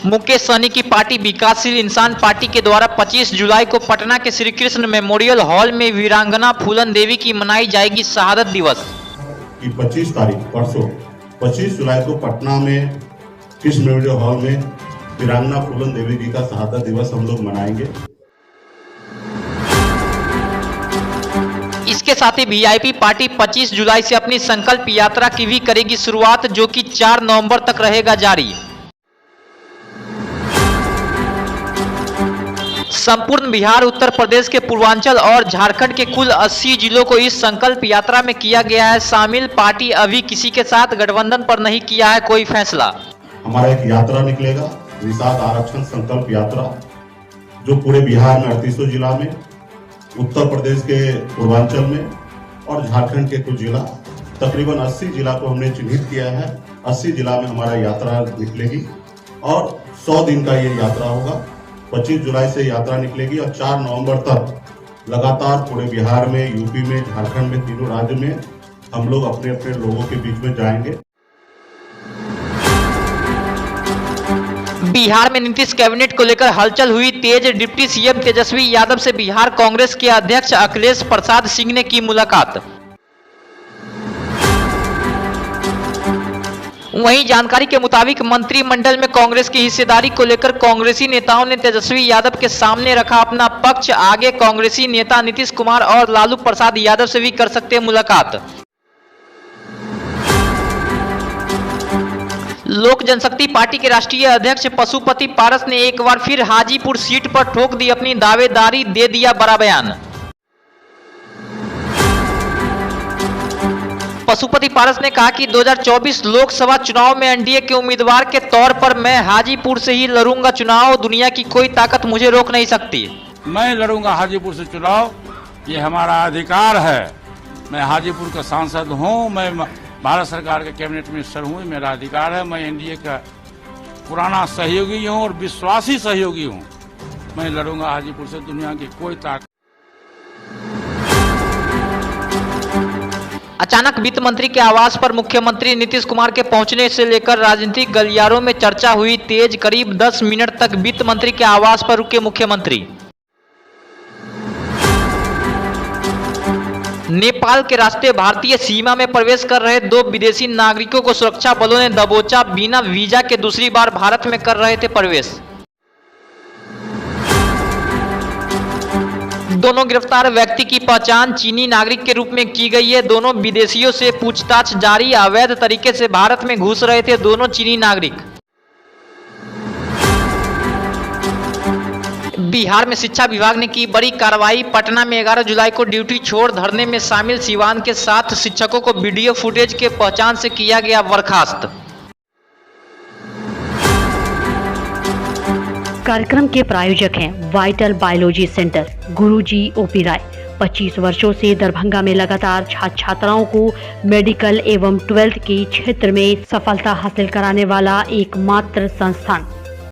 मुकेश सहनी की पार्टी विकासशील इंसान पार्टी के द्वारा 25 जुलाई को पटना के श्री कृष्ण मेमोरियल हॉल में वीरांगना फूलन देवी की मनाई जाएगी शहादत दिवस। 25 तारीख परसों 25 जुलाई को पटना में कृष्ण मेमोरियल हॉल में वीरांगना फूलन देवी जी का शहादत दिवस हम लोग मनाएंगे। इसके साथ ही वीआईपी पार्टी 25 जुलाई से अपनी संकल्प यात्रा की भी करेगी शुरुआत, जो कि 4 नवंबर तक रहेगा जारी। संपूर्ण बिहार, उत्तर प्रदेश के पूर्वांचल और झारखंड के कुल 80 जिलों को इस संकल्प यात्रा में किया गया है शामिल। पार्टी अभी किसी के साथ गठबंधन पर नहीं किया है कोई फैसला। हमारा एक यात्रा निकलेगा, निषाद आरक्षण संकल्प यात्रा, जो पूरे बिहार में 38 जिला में, उत्तर प्रदेश के पूर्वांचल में और झारखंड के कुछ जिला, तकरीबन 80 जिला को हमने चिन्हित किया है। 80 जिला में हमारा यात्रा निकलेगी और 100 दिन का ये यात्रा होगा। 25 जुलाई से यात्रा निकलेगी और 4 नवंबर तक लगातार पूरे बिहार में, यूपी में, झारखंड में, तीनों राज्य में हम लोग अपने अपने लोगों के बीच में जाएंगे। बिहार में नीतीश कैबिनेट को लेकर हलचल हुई तेज। डिप्टी सीएम तेजस्वी यादव से बिहार कांग्रेस के अध्यक्ष अखिलेश प्रसाद सिंह ने की मुलाकात। वहीं जानकारी के मुताबिक मंत्रिमंडल में कांग्रेस की हिस्सेदारी को लेकर कांग्रेसी नेताओं ने तेजस्वी यादव के सामने रखा अपना पक्ष। आगे कांग्रेसी नेता नीतीश कुमार और लालू प्रसाद यादव से भी कर सकते हैं मुलाकात। लोक जनशक्ति पार्टी के राष्ट्रीय अध्यक्ष पशुपति पारस ने एक बार फिर हाजीपुर सीट पर ठोक दी अपनी दावेदारी, दे दिया बड़ा बयान। पशुपति पारस ने कहा कि 2024 लोकसभा चुनाव में एनडीए के उम्मीदवार के तौर पर मैं हाजीपुर से ही लड़ूंगा चुनाव। दुनिया की कोई ताकत मुझे रोक नहीं सकती। मैं लड़ूंगा हाजीपुर से चुनाव, ये हमारा अधिकार है। मैं हाजीपुर का सांसद हूं, मैं भारत सरकार के कैबिनेट मिनिस्टर हूँ, मेरा अधिकार है। मैं एनडीए का पुराना सहयोगी हूँ और विश्वासी सहयोगी हूँ। मैं लड़ूंगा हाजीपुर से, दुनिया की कोई ताकत। अचानक वित्त मंत्री के आवास पर मुख्यमंत्री नीतीश कुमार के पहुंचने से लेकर राजनीतिक गलियारों में चर्चा हुई तेज। करीब 10 मिनट तक वित्त मंत्री के आवास पर रुके मुख्यमंत्री। नेपाल के रास्ते भारतीय सीमा में प्रवेश कर रहे 2 विदेशी नागरिकों को सुरक्षा बलों ने दबोचा। बिना वीजा के दूसरी बार भारत में कर रहे थे प्रवेश। दोनों गिरफ्तार व्यक्ति की पहचान चीनी नागरिक के रूप में की गई है। दोनों विदेशियों से पूछताछ जारी। अवैध तरीके से भारत में घुस रहे थे दोनों चीनी नागरिक। बिहार में शिक्षा विभाग ने की बड़ी कार्रवाई। पटना में 11 जुलाई को ड्यूटी छोड़ धरने में शामिल सिवान के 7 शिक्षकों को वीडियो फुटेज के पहचान से किया गया बर्खास्त। कार्यक्रम के प्रायोजक हैं वाइटल बायोलॉजी सेंटर, गुरुजी ओपी राय। 25 वर्षों से दरभंगा में लगातार छात्र छात्राओं को मेडिकल एवं 12th के क्षेत्र में सफलता हासिल कराने वाला एकमात्र संस्थान।